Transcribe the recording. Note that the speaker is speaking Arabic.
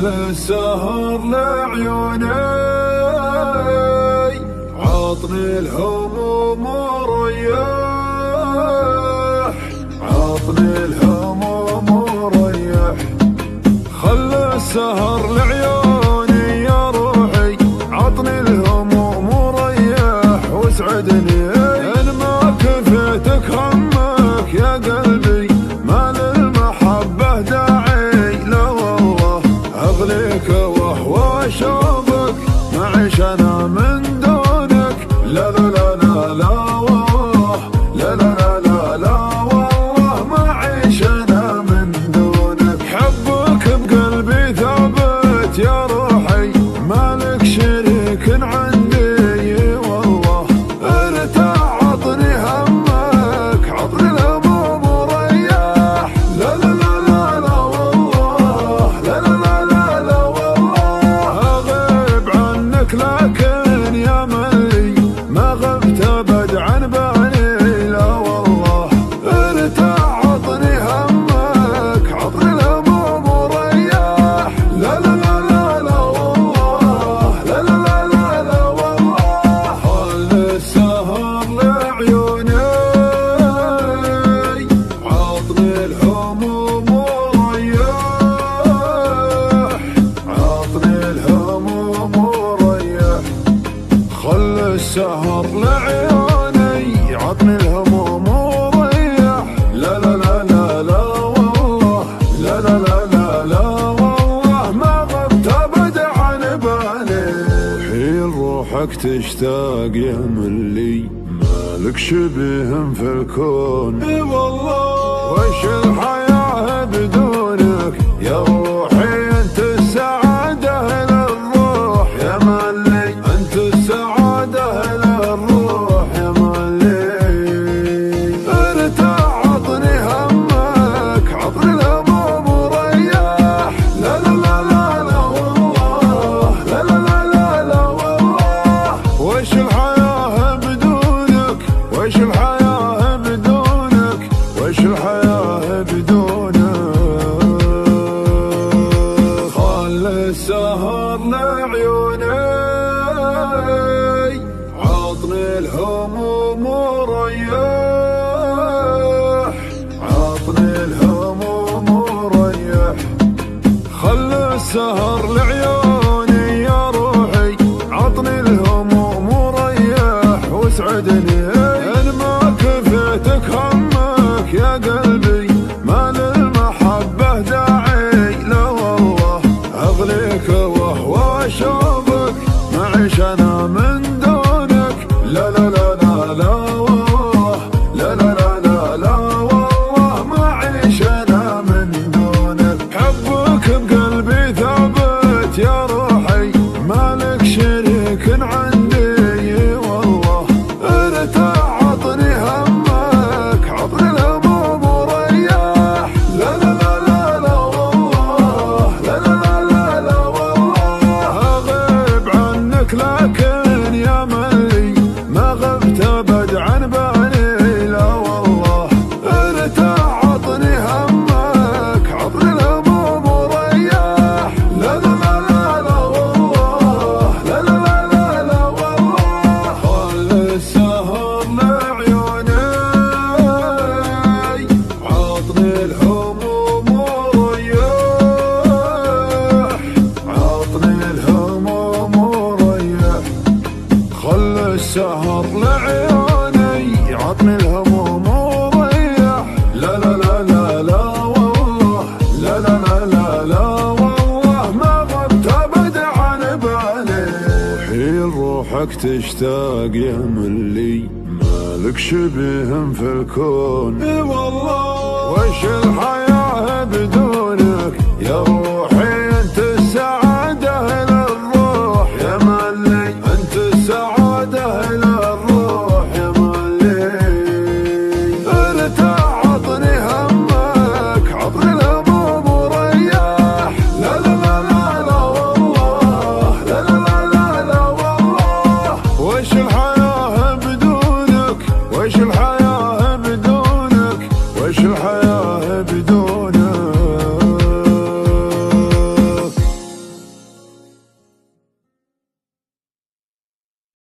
السهر لعيوني، عطني الهموم وريح، عطني الهموم وريح. خل السهر لعيوني يا روحي، عطني الهموم وريح واسعدني. ان ما كفيتك همك يا قلبي، ما للمحبة داعي، لا والله اغليك وهو شوقك، معيش انا من دونك. لا لا لا لا لا والله، لا لا لا لا لا والله، معيش انا من دونك. حبك بقلبي ثابت يا روحي، مالك شريك عندي والله. ارتاح عطني همك، عطني الهموم وريح. لا لا لا لا لا والله، لا لا لا لا لا والله، اغيب عنك لكن يا ملي ما غبت ابد عن بالي. لا والله ارتاح عطني همك، عطني الهموم وريح. لا لا لا لا لا والله، لا لا لا لا لا والله. خل السهر لعيوني، عطني الهموم وريح، عطني الهموم وريح. خل السهر لعيوني، عطني الهموم وريح. لا لا لا لا لا والله، لا لا لا لا لا والله، ما غبت ابد عن بالي. حين روحك تشتاق يا ملي، مالك شبيه في الكون. اي والله وش الحياة بدونك يا روحي، انت السعادة للروح يا ملي، انت السعادة للروح يا ملي. ارتاح عطني همك، عطني الهموم وريح. لا لا لا لا لا والله، لا لا لا لا لا والله، وش الحياة بدونك، وش الحياة بدونك، وش الحياة بدونك. خل السهر لعيوني، عطني الهموم وريح، عطني الهموم وريح. خل السهر لعيوني يا روحي، عطني الهموم وريح واسعدني. ان ما كفيتك همك يا قلبي، ما للمحبة داعي، لا والله اغليك وهو شوقك، معيش انا من دونك. لا لا لا لا لا والله، لا لا لا لا لا والله، معيش انا من دونك. حبك بقلبي ثابت يا روحي، مالك شريك عندي والله. ارتاح عطني همك، عطني الهموم وريح. لا لا لا لا لا والله، لا لا لا لا لا والله، اغيب عنك لكن يا ملي ما غبت ابد عن بالي. لا والله ارتاح عطني همك، عطني الهموم وريح. لا لا لا لا لا والله، لا لا لا لا لا والله. خل السهر لعيوني، عطني الهموم وريح، عطني الهموم وريح. خل السهر لعيوني، عطني الهموم وريح. لا لا لا لا لا والله، لا لا لا لا لا والله، ما غبت ابد عن بالي. حين روحك تشتاق يا ملي، مالك شبيه في الكون. اي والله وش الحياة بدونك يا روحي، انت السعادة للروح يا ملي، انت السعادة للروح يا ملي. ارتاح عطني همك، عطني الهموم وريح. لا لا لا لا لا والله، لا لا لا لا لا والله، وش الحياة